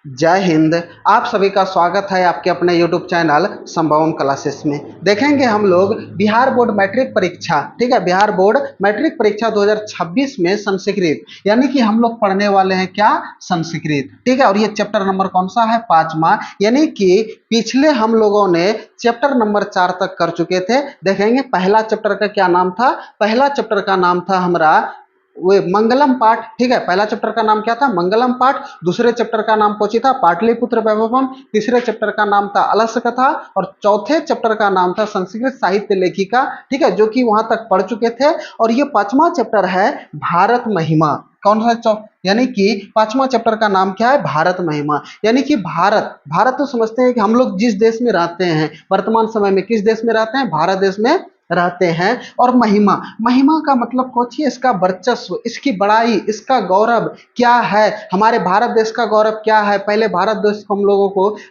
जय हिंद। आप सभी का स्वागत है आपके अपने YouTube चैनल संभवम क्लासेस में। देखेंगे हम लोग बिहार बोर्ड मैट्रिक परीक्षा, ठीक है, बिहार बोर्ड मैट्रिक परीक्षा 2026 में संस्कृत, यानी कि हम लोग पढ़ने वाले हैं क्या, संस्कृत, ठीक है। और ये चैप्टर नंबर कौन सा है, 5वां, यानी कि पिछले हम लोगों ने चैप्टर नंबर 4 तक कर चुके थे। देखेंगे पहला चैप्टर का क्या नाम था, पहला चैप्टर का नाम था हमारा वो मंगलम पाठ, ठीक है। पहला चैप्टर का नाम क्या था, मंगलम पाठ। दूसरे चैप्टर का नाम कोची था, पाटलिपुत्र वैभवम। तीसरे चैप्टर का नाम था अलस कथा और चौथे चैप्टर का नाम था संस्कृत साहित्य लेखिका, ठीक है, जो कि वहां तक पढ़ चुके थे। और ये 5वां चैप्टर है भारत महिमा। कौन सा यानी कि 5वां चैप्टर का नाम क्या है, भारत महिमा। यानी कि भारत, भारत तो समझते हैं कि हम लोग जिस देश में रहते हैं, वर्तमान समय में किस देश में रहते हैं, भारत देश में रहते हैं। और महिमा, महिमा का मतलब कुछ ही, इसका वर्चस्व, इसकी बड़ाई, इसका गौरव क्या है, हमारे भारत देश का गौरव क्या है। पहले भारत देश को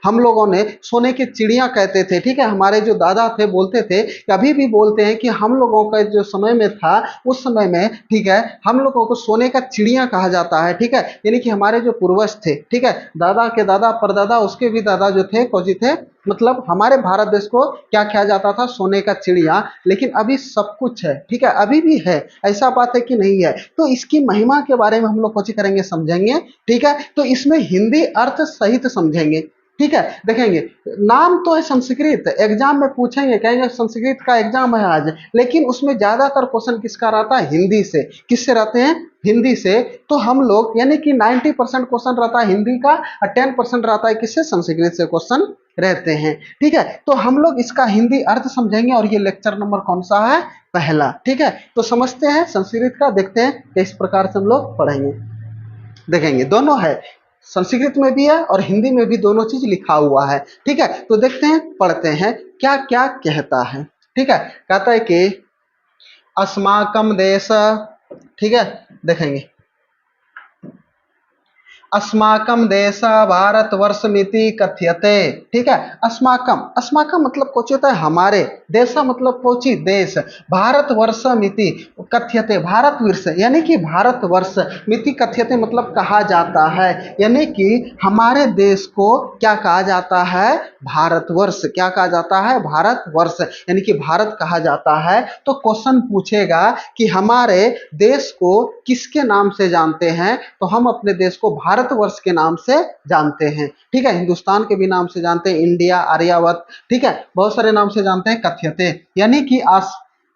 हम लोगों ने सोने की चिड़िया कहते थे, ठीक है। हमारे जो दादा थे बोलते थे, अभी भी बोलते हैं कि हम लोगों का जो समय में था उस समय में, ठीक है, हम लोगों को सोने का चिड़िया कहा जाता है, ठीक है। यानी कि हमारे जो पूर्वज थे, ठीक है, दादा के दादा परदादा उसके भी दादा जो थे कौजी थे, मतलब हमारे भारत देश को क्या कहा जाता था, सोने का चिड़िया। लेकिन अभी सब कुछ है, ठीक है, अभी भी है, ऐसा बात है कि नहीं है। तो इसकी महिमा के बारे में हम लोग कुछ करेंगे, समझेंगे, ठीक है। तो इसमें हिंदी अर्थ सहित समझेंगे, ठीक है। देखेंगे नाम तो है संस्कृत, एग्जाम में पूछेंगे, कहेंगे संस्कृत का एग्जाम है आज, लेकिन उसमें ज्यादातर क्वेश्चन किसका रहता है, हिंदी से। किससे रहते हैं, हिंदी से। तो हम लोग यानी कि 90% क्वेश्चन रहता है हिंदी का और 10% रहता है किससे, संस्कृत से क्वेश्चन रहते हैं, ठीक है। तो हम लोग इसका हिंदी अर्थ समझेंगे और ये लेक्चर नंबर कौन सा है, पहला, ठीक है। तो समझते हैं संस्कृत का, देखते हैं किस प्रकार से हम लोग पढ़ेंगे। देखेंगे दोनों है, संस्कृत में भी है और हिंदी में भी दोनों चीज लिखा हुआ है, ठीक है। तो देखते हैं, पढ़ते हैं क्या क्या कहता है, ठीक है। कहता है कि अस्माकम देश, ठीक है, देखेंगे अस्माकम देश भारतवर्षमिति कथ्यते, ठीक है। अस्माकम, अस्माकम मतलब कुछ होता है हमारे, देश मतलब कोची, देश, भारतवर्षमिति कथ्यते, भारतवर्ष यानी कि भारतवर्ष, मिति कथ्यते मतलब कहा जाता है, यानी कि हमारे देश को क्या कहा जाता है, भारतवर्ष। क्या कहा जाता है, भारतवर्ष, यानी कि भारत कहा जाता है। तो क्वेश्चन पूछेगा कि हमारे देश को किसके नाम से जानते हैं, तो हम अपने देश को भारतवर्ष के नाम से जानते हैं, ठीक है। हिंदुस्तान के भी नाम से जानते हैं, इंडिया, आर्यावर्त, ठीक है, बहुत सारे नाम से जानते हैं। कथ्यते यानी कि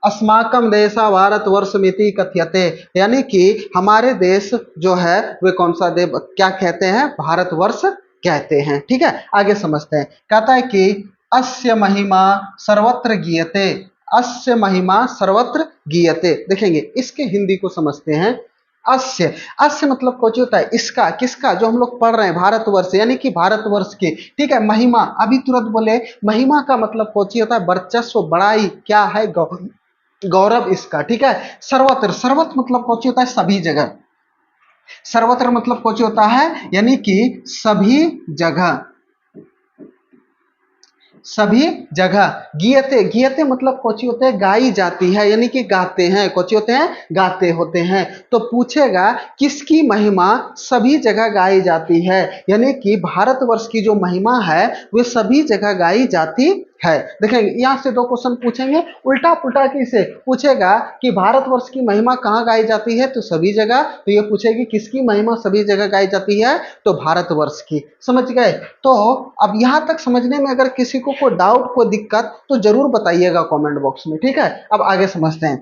अस्माकम देशा भारतवर्षमिति कथ्यते, यानी कि हमारे देश जो है वे कौन सा देव क्या कहते हैं, भारतवर्ष कहते हैं, ठीक है। आगे समझते हैं, कहता है कि अस्य महिमा सर्वत्र गीयते, अस्य महिमा सर्वत्र गीयते। देखेंगे इसके हिंदी को समझते हैं। अस्य, अस्य मतलब कुछ होता है इसका, किसका, जो हम लोग पढ़ रहे हैं भारतवर्ष, यानी कि भारतवर्ष की, ठीक है। महिमा अभी तुरंत बोले, महिमा का मतलब कुछ होता है वर्चस्व, बड़ाई, क्या है, गौरव इसका, ठीक है। सर्वत्र, सर्वत्र मतलब कुछ होता है सभी जगह, सर्वत्र मतलब कुछ होता है यानी कि सभी जगह, सभी जगह। गीयते, गीयते मतलब कोची होते हैं, गाई जाती है, यानी कि गाते हैं, कोची होते हैं, गाते होते हैं। तो पूछेगा किसकी महिमा सभी जगह गाई जाती है, यानी कि भारतवर्ष की जो महिमा है वे सभी जगह गाई जाती है। देखेंगे यहां से दो क्वेश्चन पूछेंगे, उल्टा पुल्टा किसे पूछेगा कि भारतवर्ष की महिमा कहाँ गाई जाती है, तो सभी जगह। तो ये पूछेगी किसकी महिमा सभी जगह गाई जाती है, तो भारतवर्ष की। समझ गए। तो अब यहां तक समझने में अगर किसी को कोई डाउट, कोई दिक्कत, तो जरूर बताइएगा कमेंट बॉक्स में, ठीक है। अब आगे समझते हैं।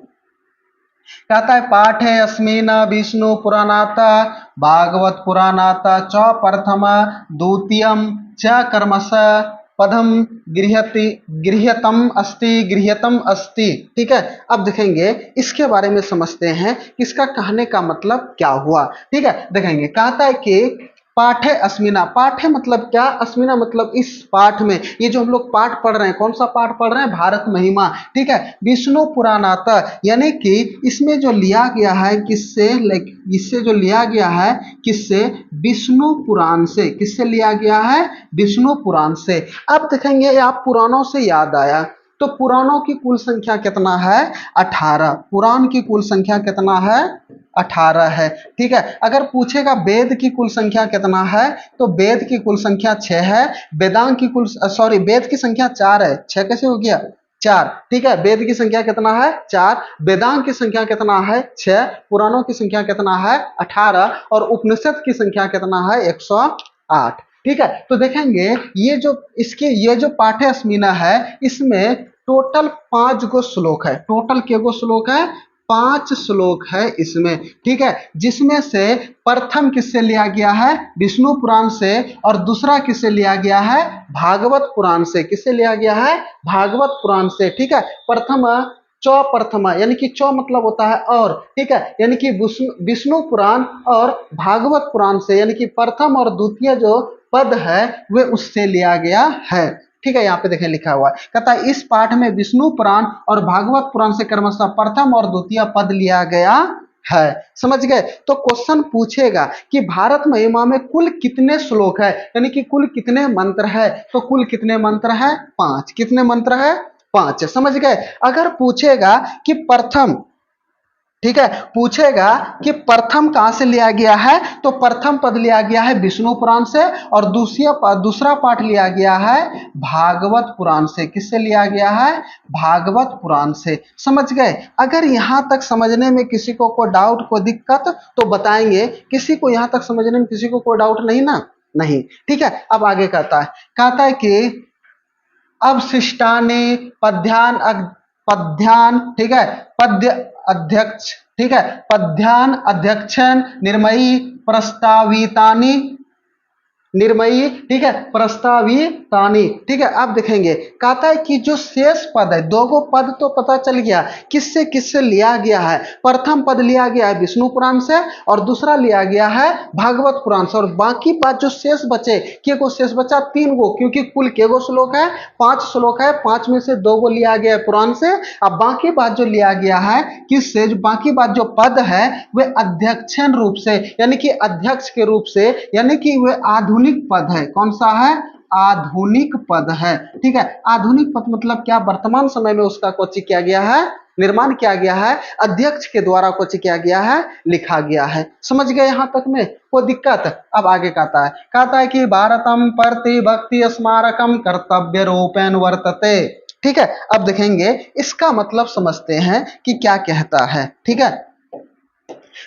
कहता है पाठ है अस्मिन विष्णु पुराणात भागवत पुराणात च प्रथम द्वितीयम च कर्मस पदम गृहति गृह्यतम अस्ति, ठीक है। अब देखेंगे इसके बारे में समझते हैं इसका कहने का मतलब क्या हुआ, ठीक है। देखेंगे कहता है कि पाठे अस्मिना, पाठे मतलब क्या, अस्मिना मतलब इस पाठ में, ये जो हम लोग पाठ पढ़ रहे हैं, कौन सा पाठ पढ़ रहे हैं, भारत महिमा, ठीक है। विष्णु पुराणाता यानी कि इसमें जो लिया गया है किससे, इससे जो लिया गया है किससे, विष्णु पुराण से, किससे लिया गया है, विष्णु पुराण से। अब देखेंगे आप पुराणों से याद आया, तो पुराणों की कुल संख्या कितना है, 18, पुराण की कुल संख्या कितना है, 18 है। ठीक है, अगर पूछेगा वेद की कुल संख्या कितना है, तो वेद की कुल संख्या 6 है। वेदांग की कुल सॉरी वेद की संख्या 4 है, 6 कैसे हो गया 4। ठीक है, वेद की संख्या कितना है 4, वेदांग की संख्या कितना है 6, पुराणों की संख्या कितना है 18 और उपनिषद की संख्या कितना है 108। ठीक है, तो देखेंगे ये जो पाठ्य अस्मिना है, इसमें टोटल 5 गो श्लोक है। टोटल के गो श्लोक है 5 श्लोक है इसमें। ठीक है, जिसमें से प्रथम किससे लिया गया है विष्णु पुराण से, और दूसरा किससे लिया गया है भागवत पुराण से। किससे लिया गया है भागवत पुराण से। ठीक है, प्रथम चौ प्रथमा यानी कि चौ मतलब होता है और, ठीक है, यानी कि विष्णु पुराण और भागवत पुराण से, यानी कि प्रथम और द्वितीय जो पद है वे उससे लिया गया है। ठीक है, यहाँ पे देखें लिखा हुआ है, कहता है इस पाठ में विष्णु पुराण और भागवत पुराण से क्रमशः प्रथम और द्वितीय पद लिया गया है। समझ गए। तो क्वेश्चन पूछेगा कि भारत महिमा में कुल कितने श्लोक है, यानी कि कुल कितने मंत्र है, तो कुल कितने मंत्र है 5। कितने मंत्र है 5। समझ गए। अगर पूछेगा कि प्रथम, ठीक है, पूछेगा कि प्रथम कहां से लिया गया है, तो प्रथम पद लिया गया है विष्णु पुराण से और दूसरा पाठ लिया गया है भागवत पुराण से। किससे लिया गया है भागवत पुराण से। समझ गए। अगर यहां तक समझने में किसी को कोई डाउट कोई दिक्कत तो बताएंगे, किसी को यहां तक समझने में किसी को कोई डाउट नहीं ना, नहीं। ठीक है, अब आगे कहता है कि अवशिष्टानि पद्यान, ठीक है, पद्य अध्यक्ष, ठीक है, पद्यान अध्यक्षन निर्मयी प्रस्तावितानि, निर्मयी, ठीक है, प्रस्तावितानि। ठीक है, आप देखेंगे कहता है कि जो शेष पद है, दो गो पद तो पता चल गया किससे किससे लिया गया है। प्रथम पद लिया गया है विष्णु पुराण से और दूसरा लिया गया है भागवत पुराण से, और बाकी बात जो शेष बचे, के गो शेष बचा 3 गो, क्योंकि कुल के गो श्लोक है 5 श्लोक है, 5 में से 2 गो लिया गया है पुराण से। अब बाकी बात जो लिया गया है किससे, जो बाकी बात जो पद है वे अध्यक्षण रूप से, यानी कि अध्यक्ष के रूप से, यानी कि वे आधुनिक पद है। कौन सा है आधुनिक पद है। ठीक है, आधुनिक पद मतलब क्या, वर्तमान समय में उसका कोचि किया गया है, निर्माण किया गया है, अध्यक्ष के द्वारा कोचि किया गया है, लिखा गया है। समझ गए यहां तक में कोई दिक्कत। अब आगे कहता है कि भारतम प्रति भक्ति स्मारकम कर्तव्य रूपेण वर्तते। ठीक है, अब देखेंगे इसका मतलब समझते हैं कि क्या कहता है। ठीक है,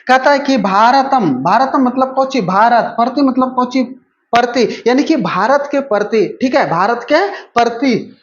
कहता है कि भारतम, भारतम मतलब कोची भारत, प्रति मतलब कोची प्रति, यानी कि भारत के प्रति, ठीक है, भारत के प्रति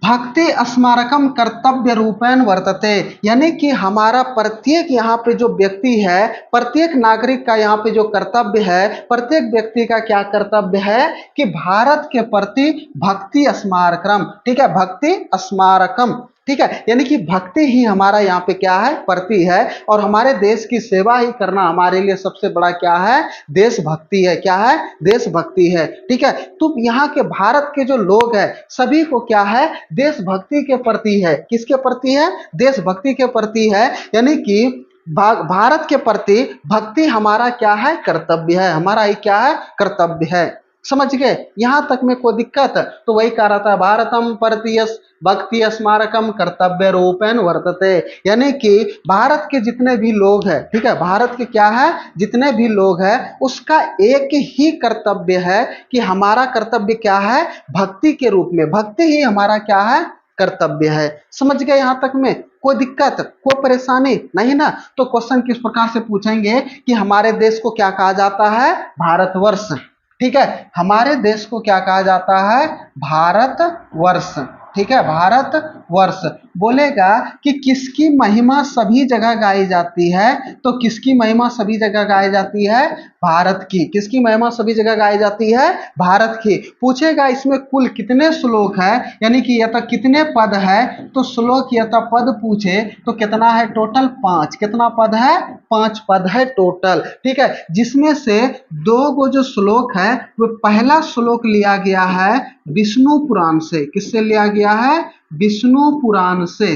भक्ति स्मारकम कर्तव्य रूपेण वर्तते, यानी कि हमारा प्रत्येक यहाँ पे जो व्यक्ति है, प्रत्येक नागरिक का यहाँ पे जो कर्तव्य है, प्रत्येक व्यक्ति का क्या कर्तव्य है कि भारत के प्रति भक्ति स्मारकम, ठीक है, भक्ति स्मारकम, ठीक है, यानी कि भक्ति ही हमारा यहाँ पे क्या है प्रति है, और हमारे देश की सेवा ही करना हमारे लिए सबसे बड़ा क्या है देशभक्ति है। क्या है देशभक्ति है। ठीक है, तो यहाँ के भारत के जो लोग हैं सभी को क्या है देशभक्ति के प्रति है। किसके प्रति है देशभक्ति के प्रति है, यानी कि भारत के प्रति भक्ति हमारा क्या है कर्तव्य है, हमारा ही क्या है कर्तव्य है। समझ गए यहां तक में कोई दिक्कत, तो वही कह रहा था भारतम प्रति भक्ति स्मारकम कर्तव्य रूपेण वर्तते, यानी कि भारत के जितने भी लोग हैं, ठीक है, भारत के क्या है जितने भी लोग हैं उसका एक ही कर्तव्य है कि हमारा कर्तव्य क्या है भक्ति के रूप में, भक्ति ही हमारा क्या है कर्तव्य है। समझ गए यहां तक में कोई दिक्कत कोई परेशानी नहीं ना। तो क्वेश्चन किस प्रकार से पूछेंगे कि हमारे देश को क्या कहा जाता है भारतवर्ष। ठीक है, हमारे देश को क्या कहा जाता है भारतवर्ष। ठीक है, भारतवर्ष। बोलेगा कि किसकी महिमा सभी जगह गाई जाती है, तो किसकी महिमा सभी जगह गाई जाती है भारत की। किसकी महिमा सभी जगह गाई जाती है भारत की। पूछेगा इसमें कुल कितने श्लोक है, यानी कि यह कितने पद है, तो श्लोक या पद पूछे तो कितना है टोटल 5। कितना पद है 5 पद है टोटल। ठीक है, जिसमें से 2 गो जो श्लोक है वो पहला श्लोक लिया गया है विष्णु पुराण से। किससे लिया गया है विष्णु पुराण से।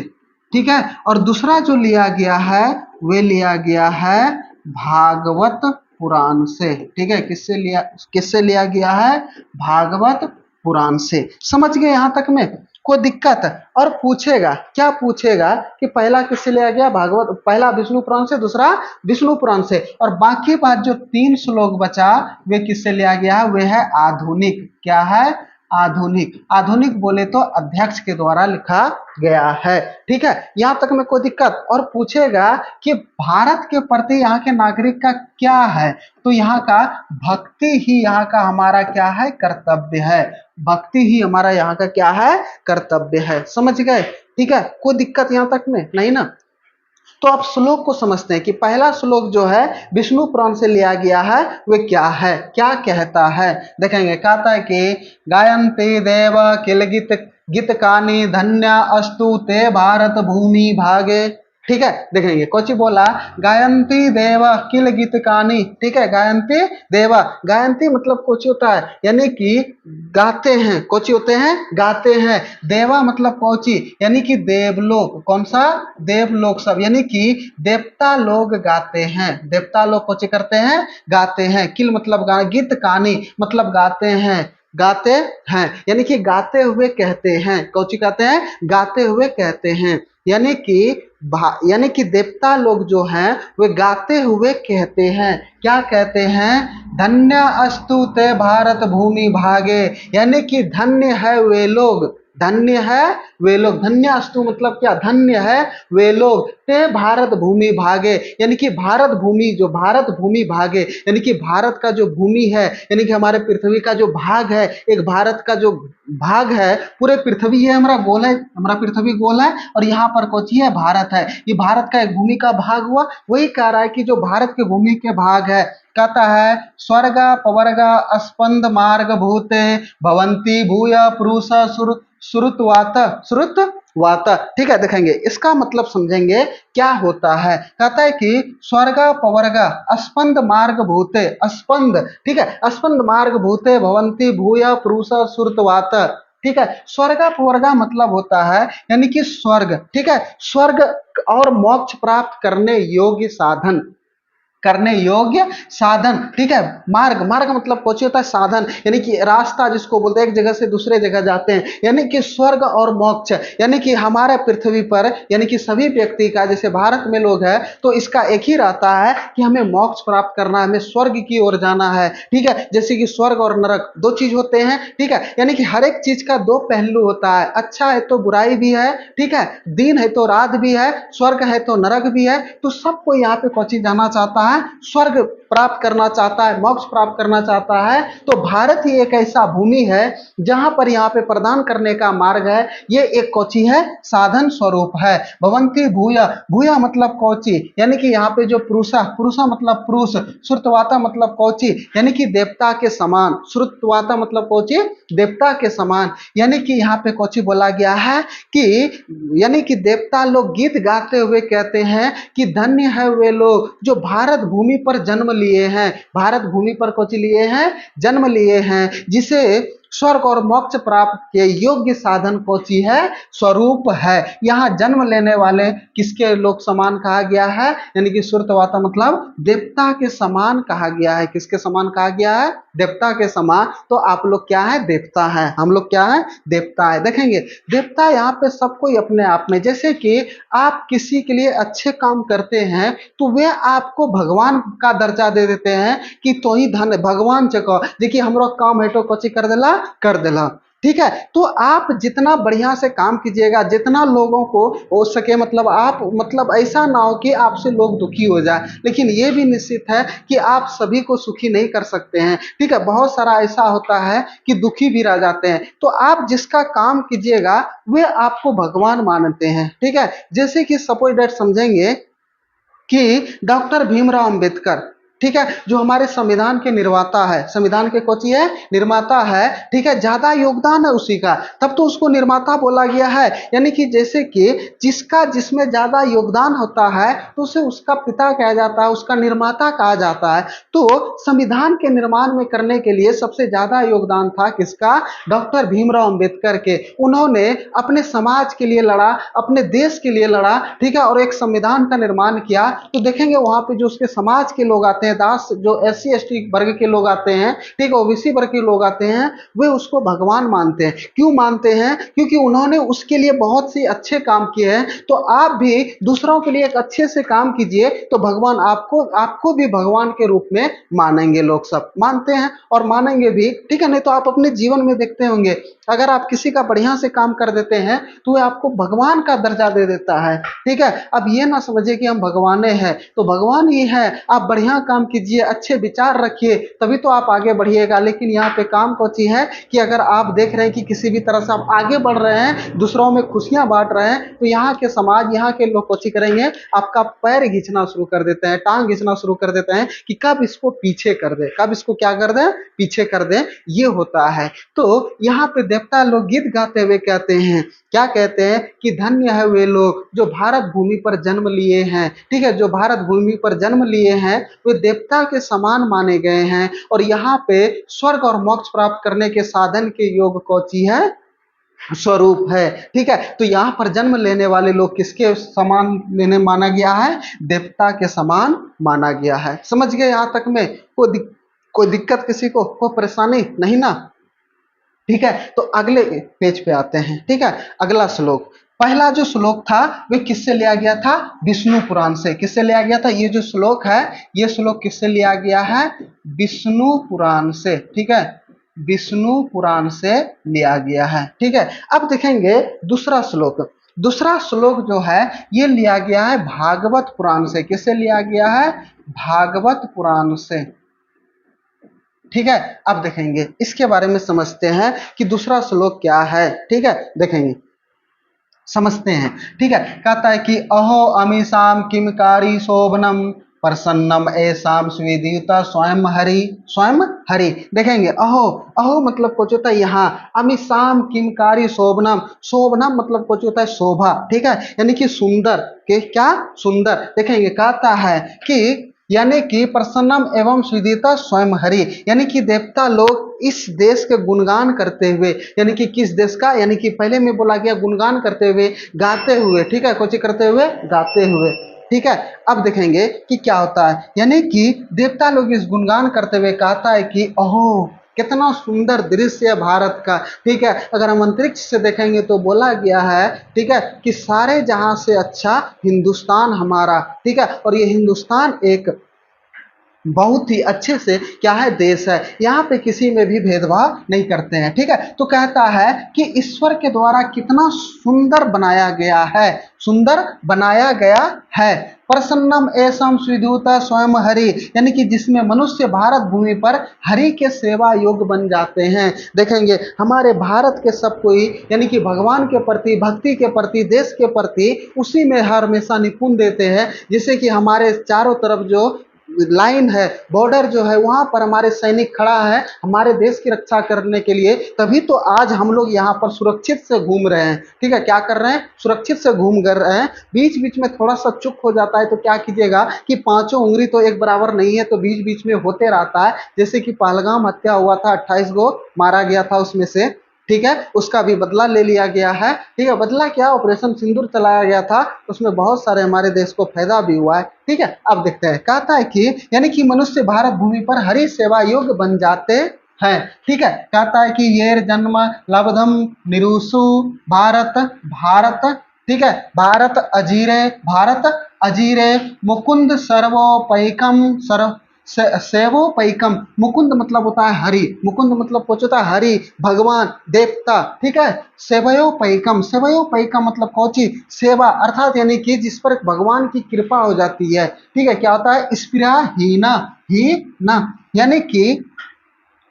ठीक है, और दूसरा जो लिया गया है वे लिया गया है भागवत पुराण से। ठीक है, किससे लिया गया है भागवत पुराण से। समझ गए यहां तक में। को दिक्कत और पूछेगा, क्या पूछेगा कि पहला किससे लिया गया, भागवत, पहला विष्णु पुराण से, दूसरा विष्णु पुराण से, और बाकी बात जो 3 श्लोक बचा वे किससे लिया गया है, वे है आधुनिक। क्या है, आधुनिक। आधुनिक बोले तो अध्यक्ष के द्वारा लिखा गया है। ठीक है, यहां तक में कोई दिक्कत। और पूछेगा कि भारत के प्रति यहाँ के नागरिक का क्या है, तो यहाँ का भक्ति ही यहाँ का हमारा क्या है, कर्तव्य है। भक्ति ही हमारा यहाँ का क्या है, कर्तव्य है। समझ गए? ठीक है, कोई दिक्कत यहां तक में नहीं ना। तो आप श्लोक को समझते हैं कि पहला श्लोक जो है विष्णु पुराण से लिया गया है, वे क्या है, क्या कहता है, देखेंगे। कहता है कि गायन्ति देव किल गीत कानी धन्य अस्तु ते भारत भूमि भागे। ठीक है, देखेंगे कोची बोला, गायन्ति देव किल गीत कानी। ठीक है, गायन्ति देवा, गायन्ति मतलब कोची होता है, यानी कि गाते हैं, कोची होते हैं, गाते हैं। देवा मतलब कोची, यानी कि देवलोक, कौन सा, देवलोक सब, यानी कि देवता लोग गाते हैं, देवता लोग कोची करते हैं, गाते हैं। किल मतलब गीत कानी मतलब गाते हैं, गाते हैं, यानी कि गाते हुए कहते हैं, कोची कहते हैं, गाते हुए कहते हैं, यानी कि देवता लोग जो हैं वे गाते हुए कहते हैं, क्या कहते हैं, धन्य अस्तु ते भारत भूमि भागे, यानी कि धन्य है वे लोग, धन्य है वे लोग, धन्य अस्तु मतलब क्या, धन्य है वे लोग, ते भारत भूमि भागे, यानी कि भारत भूमि, जो भारत भूमि भागे, यानी कि भारत का जो भूमि है, यानी कि हमारे पृथ्वी का जो भाग है, एक भारत का जो भाग है, पूरे पृथ्वी ये हमारा गोल है, हमारा पृथ्वी गोल है, और यहाँ पर कोची है, भारत है, ये भारत का एक भूमि का भाग हुआ। वही कह रहा है कि जो भारत के भूमि के भाग है, कहता है स्वर्ग पवर्ग स्पंद मार्ग भूते भवंती भूय पुरुष श्रुतवात, श्रुतवात। ठीक है, देखेंगे इसका मतलब समझेंगे क्या होता है। कहता है कि स्वर्ग पवर्ग स्पंद मार्ग भूते, स्पंद, ठीक है, स्पंद मार्ग भूते भवंती भूय पुरुष श्रुतवात। ठीक है, स्वर्ग पवर्ग मतलब होता है, यानी कि स्वर्ग, ठीक है, स्वर्ग और मोक्ष प्राप्त करने योग्य साधन, करने योग्य साधन। ठीक है, मार्ग, मार्ग मतलब कुछ होता है, साधन, यानी कि रास्ता जिसको बोलते हैं, एक जगह से दूसरे जगह जाते हैं, यानी कि स्वर्ग और मोक्ष, यानी कि हमारे पृथ्वी पर, यानी कि सभी व्यक्ति का, जैसे भारत में लोग हैं तो इसका एक ही रहता है कि हमें मोक्ष प्राप्त करना है, हमें स्वर्ग की ओर जाना है। ठीक है, जैसे कि स्वर्ग और नरक दो चीज होते हैं। ठीक है, यानी कि हर एक चीज का दो पहलू होता है, अच्छा है तो बुराई भी है, ठीक है, दिन है तो रात भी है, स्वर्ग है तो नरक भी है। तो सबको यहाँ पे कोची जाना चाहता है, स्वर्ग प्राप्त करना चाहता है, मोक्ष प्राप्त करना चाहता है। तो भारत ही एक ऐसा भूमि है जहां पर यहाँ पे प्रदान करने का मार्ग है, ये एक कोची है, साधन स्वरूप है। भवंती भूया, भूया मतलब कोची, यानी कि यहाँ पे जो पुरुषा, पुरुषा मतलब पुरुष, श्रुतवाता मतलब कोची, यानी कि देवता के समान, श्रुतवाता मतलब कोची, देवता के समान, यानी कि यहाँ पे कोची बोला गया है कि, यानी कि देवता लोग गीत गाते हुए कहते हैं कि धन्य है वे लोग जो भारत भूमि पर जन्म लिए हैं, भारत भूमि पर कुछ लिए हैं, जन्म लिए हैं, जिसे स्वर्ग और मोक्ष प्राप्त के योग्य साधन कोची है, स्वरूप है। यहाँ जन्म लेने वाले किसके लोग समान कहा गया है, यानी कि श्रुतवाता मतलब देवता के समान कहा गया है। किसके समान कहा गया है, देवता के समान। तो आप लोग क्या है, देवता है, हम लोग क्या है, देवता है। देखेंगे देवता यहाँ पे सब कोई अपने आप में, जैसे कि आप किसी के लिए अच्छे काम करते हैं तो वे आपको भगवान का दर्जा दे देते हैं कि तो ही धन भगवान चको, देखिए हमारा काम है तो कोची कर देला, कर देला। ठीक है, तो आप जितना बढ़िया से काम कीजिएगा, जितना लोगों को हो सके, मतलब आप, मतलब ऐसा ना हो कि आपसे लोग दुखी हो जाए, लेकिन ये भी निश्चित है कि आप सभी को सुखी नहीं कर सकते हैं। ठीक है, बहुत सारा ऐसा होता है कि दुखी भी रह जाते हैं। तो आप जिसका काम कीजिएगा वे आपको भगवान मानते हैं। ठीक है, जैसे कि सपोज दैट समझेंगे कि डॉक्टर भीमराव अंबेडकर, ठीक है, जो हमारे संविधान के निर्माता है, संविधान के कोची है, निर्माता है। ठीक है, ज्यादा योगदान है उसी का, तब तो उसको निर्माता बोला गया है। यानी कि जैसे कि जिसका, जिसमें ज्यादा योगदान होता है तो उसे उसका पिता कहा जाता है, उसका निर्माता कहा जाता है। तो संविधान के निर्माण में करने के लिए सबसे ज्यादा योगदान था किसका, डॉक्टर भीमराव अंबेडकर के। उन्होंने अपने समाज के लिए लड़ा, अपने देश के लिए लड़ा। ठीक है, और एक संविधान का निर्माण किया। तो देखेंगे वहां पे जो उसके समाज के लोग आते हैं, दास जो SC ST वर्ग के लोग आते हैं, ठीक है, OBC वर्ग के लोग आते हैं, वे उसको भगवान मानते हैं। क्यों मानते हैं? क्योंकि उन्होंने उसके लिए बहुत सी अच्छे काम किए हैं। तो आप भी दूसरों के लिए एक अच्छे से काम कीजिए, तो भगवान आपको आपको भी भगवान के रूप में मानेंगे। लोग सब मानते हैं और मानेंगे भी, ठीक है। नहीं तो आप अपने जीवन में देखते होंगे, अगर आप किसी का बढ़िया से काम कर देते हैं तो वह आपको भगवान का दर्जा दे देता है, ठीक है। अब ये ना समझिए कि हम भगवाने हैं, तो भगवान ही है। आप बढ़िया काम कीजिए, अच्छे विचार रखिए, तभी तो आप आगे बढ़िएगा। लेकिन यहाँ पे काम कौची है कि अगर आप देख रहे हैं कि किसी भी तरह से आप आगे बढ़ रहे हैं, दूसरों में खुशियां बांट रहे हैं, तो यहाँ के समाज, यहाँ के लोग कौची करेंगे, आपका पैर खींचना शुरू कर देते हैं, टांग खींचना शुरू कर देते हैं कि कब इसको पीछे कर दे, कब इसको क्या कर दे, पीछे कर दे। ये होता है। तो यहाँ पे देवता लोग गीत गाते हुए कहते हैं, क्या कहते हैं कि धन्य है वे लोग जो भारत भूमि पर जन्म लिए हैं, ठीक है। जो भारत भूमि पर जन्म लिए हैं वे देवता के समान माने गए हैं, और यहाँ पे स्वर्ग और मोक्ष प्राप्त करने के साधन के योग कौची है, स्वरूप है, ठीक है। तो यहाँ पर जन्म लेने वाले लोग किसके समान लेने माना गया है, देवता के समान माना गया है। समझ गए यहाँ तक में? कोई दिक्कत किसी को, कोई परेशानी नहीं ना? ठीक है। तो अगले पेज पे आते हैं, ठीक है। अगला श्लोक, पहला जो श्लोक था वे किससे लिया गया था, विष्णु पुराण से। किससे लिया गया था? ये जो श्लोक है, ये श्लोक किससे लिया गया है, विष्णु पुराण से, ठीक है। विष्णु पुराण से लिया गया है, ठीक है। अब देखेंगे दूसरा श्लोक। दूसरा श्लोक जो है ये लिया गया है भागवत पुराण से। किससे लिया गया है, भागवत पुराण से, ठीक है। अब देखेंगे इसके बारे में, समझते हैं कि दूसरा श्लोक क्या है, ठीक है। देखेंगे, समझते हैं, ठीक है। कहता है कि अहो अमीशाम किमकारी शोभनम प्रसन्नम ऐसाम स्विदिता स्वयं हरि, स्वयं हरि। देखेंगे, अहो, अहो मतलब कुछ होता है यहाँ, अमीशाम किमकारी शोभनम, शोभनम मतलब कुछ होता है शोभा, ठीक है, यानी कि सुंदर, के क्या सुंदर। देखेंगे, कहता है कि यानी कि प्रसन्नम एवं सुदीता स्वयं हरि, यानी कि देवता लोग इस देश के गुणगान करते हुए, यानी कि किस देश का, यानी कि पहले में बोला गया गुणगान करते हुए, गाते हुए, ठीक है, कुछ करते हुए, गाते हुए, ठीक है। अब देखेंगे कि क्या होता है, यानी कि देवता लोग इस गुणगान करते हुए कहता है कि अहो कितना सुंदर दृश्य है भारत का, ठीक है। अगर हम अंतरिक्ष से देखेंगे तो बोला गया है, ठीक है, कि सारे जहां से अच्छा हिंदुस्तान हमारा, ठीक है। और ये हिंदुस्तान एक बहुत ही अच्छे से क्या है, देश है। यहाँ पे किसी में भी भेदभाव नहीं करते हैं, ठीक है। तो कहता है कि ईश्वर के द्वारा कितना सुंदर बनाया गया है, सुंदर बनाया गया है। प्रसन्नम ऐसम स्विदुता स्वयं हरि, यानी कि जिसमें मनुष्य भारत भूमि पर हरि के सेवा योग्य बन जाते हैं। देखेंगे हमारे भारत के सब कोई, यानी कि भगवान के प्रति, भक्ति के प्रति, देश के प्रति उसी में हमेशा निपुण देते हैं। जैसे कि हमारे चारों तरफ जो लाइन है, बॉर्डर जो है, वहां पर हमारे सैनिक खड़ा है हमारे देश की रक्षा करने के लिए, तभी तो आज हम लोग यहाँ पर सुरक्षित से घूम रहे हैं, ठीक है। क्या कर रहे हैं, सुरक्षित से घूम कर रहे हैं। बीच बीच में थोड़ा सा चुप हो जाता है तो क्या कीजिएगा कि पांचों उंगली तो एक बराबर नहीं है, तो बीच बीच में होते रहता है। जैसे कि पहलगाम हत्या हुआ था, 28 गो मारा गया था उसमें से, ठीक है, उसका भी बदला ले लिया गया है, ठीक है। बदला क्या, ऑपरेशन सिंदूर चलाया गया था, उसमें बहुत सारे हमारे देश को फायदा भी हुआ है, ठीक है। अब देखते हैं, कहता है कि यानी कि मनुष्य भारत भूमि पर हरि सेवा योग्य बन जाते हैं, ठीक है। कहता है कि ये जन्म लब्धम निरुसु भारत, भारत, ठीक है, भारत अजीरे, भारत अजीरे मुकुंद सर्वोपैकम, सर्व सेवो पैकम। मुकुंद मतलब होता है हरि, मुकुंद मतलब कुछ होता है हरि, भगवान, देवता, ठीक है। सेवयो पैकम, सेवयो पैकम मतलब कौची, सेवा, अर्थात यानी कि जिस पर भगवान की कृपा हो जाती है, ठीक है। क्या होता है, स्पृहा हीना, ही ना, यानी कि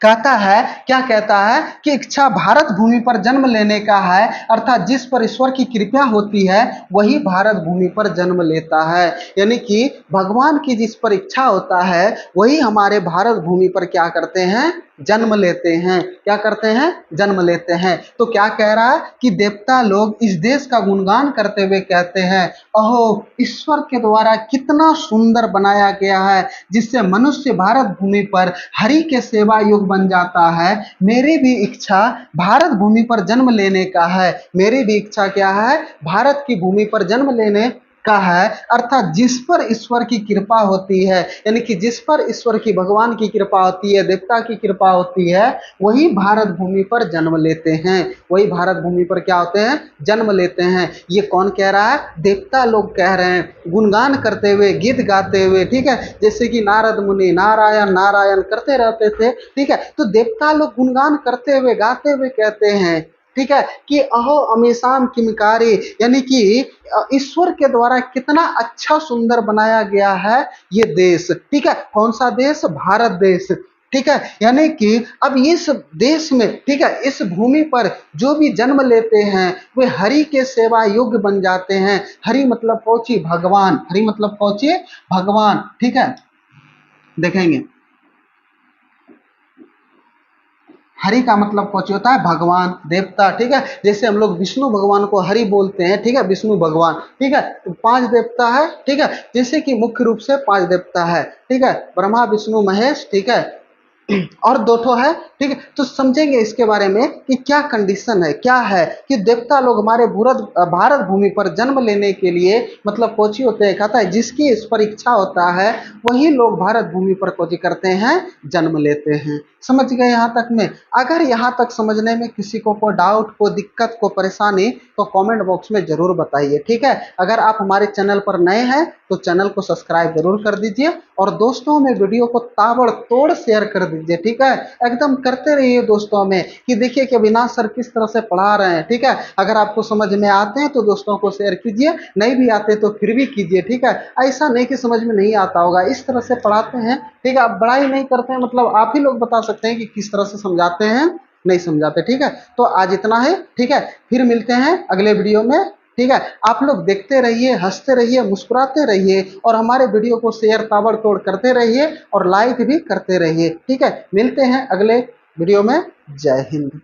कहता है, क्या कहता है कि इच्छा भारत भूमि पर जन्म लेने का है, अर्थात जिस पर ईश्वर की कृपा होती है वही भारत भूमि पर जन्म लेता है। यानी कि भगवान की जिस पर इच्छा होता है वही हमारे भारत भूमि पर क्या करते हैं, जन्म लेते हैं। क्या करते हैं, जन्म लेते हैं। तो क्या कह रहा है कि देवता लोग इस देश का गुणगान करते हुए कहते हैं, अहो ईश्वर के द्वारा कितना सुंदर बनाया गया है, जिससे मनुष्य भारत भूमि पर हरि के सेवा योग बन जाता है। मेरी भी इच्छा भारत भूमि पर जन्म लेने का है, मेरी भी इच्छा क्या है, भारत की भूमि पर जन्म लेने का है, अर्थात जिस पर ईश्वर की कृपा होती है, यानी कि जिस पर ईश्वर की, भगवान की कृपा होती है, देवता की कृपा होती है, वही भारत भूमि पर जन्म लेते हैं। वही भारत भूमि पर क्या होते हैं, जन्म लेते हैं। ये कौन कह रहा है, देवता लोग कह रहे हैं, गुणगान करते हुए, गीत गाते हुए, ठीक है, जैसे कि नारद मुनि नारायण नारायण करते रहते थे, ठीक है, तो देवता लोग गुणगान करते हुए, गाते हुए कहते हैं, ठीक है, कि अहो अमीशाम किमकारी, यानी कि ईश्वर के द्वारा कितना अच्छा सुंदर बनाया गया है ये देश, ठीक है, कौन सा देश, भारत देश, ठीक है, यानी कि अब इस देश में, ठीक है, इस भूमि पर जो भी जन्म लेते हैं वे हरि के सेवा योग्य बन जाते हैं। हरि मतलब कौची, भगवान, हरि मतलब कौची, भगवान, ठीक है, देखेंगे हरि का मतलब कौन होता है, भगवान, देवता, ठीक है, जैसे हम लोग विष्णु भगवान को हरि बोलते हैं, ठीक है, विष्णु भगवान, ठीक है, तो पांच देवता है, ठीक है, जैसे कि मुख्य रूप से पांच देवता है, ठीक है, ब्रह्मा विष्णु महेश, ठीक है, और दो ठो है, ठीक है, तो समझेंगे इसके बारे में कि क्या कंडीशन है, क्या है कि देवता लोग हमारे भारत भूमि पर जन्म लेने के लिए मतलब कोची होते हैं, कहता है जिसकी इस पर इच्छा होता है वही लोग भारत भूमि पर कोची करते हैं, जन्म लेते हैं। समझ गए यहाँ तक में? अगर यहाँ तक समझने में किसी को कोई डाउट, को दिक्कत, को परेशानी, तो कमेंट बॉक्स में जरूर बताइए, ठीक है। अगर आप हमारे चैनल पर नए हैं तो चैनल को सब्सक्राइब जरूर कर दीजिए और दोस्तों में वीडियो को ताबड़तोड़ शेयर कर दीजिए, ठीक है, एकदम करते रहिए दोस्तों में कि देखिए कि अविनाश सर किस तरह से पढ़ा रहे हैं, ठीक है। अगर आपको समझ में आते हैं तो दोस्तों को शेयर कीजिए, नहीं भी आते तो फिर भी कीजिए, ठीक है। ऐसा नहीं कि समझ में नहीं आता होगा, इस तरह से पढ़ाते हैं, ठीक है। आप बड़ाई नहीं करते हैं, मतलब आप ही लोग बता सकते हैं कि किस तरह से समझाते हैं, नहीं समझाते, ठीक है। तो आज इतना है, ठीक है, फिर मिलते हैं अगले वीडियो में, ठीक है। आप लोग देखते रहिए, हंसते रहिए, मुस्कुराते रहिए और हमारे वीडियो को शेयर ताबड़तोड़ करते रहिए और लाइक भी करते रहिए, ठीक है। मिलते हैं अगले वीडियो में। जय हिंद।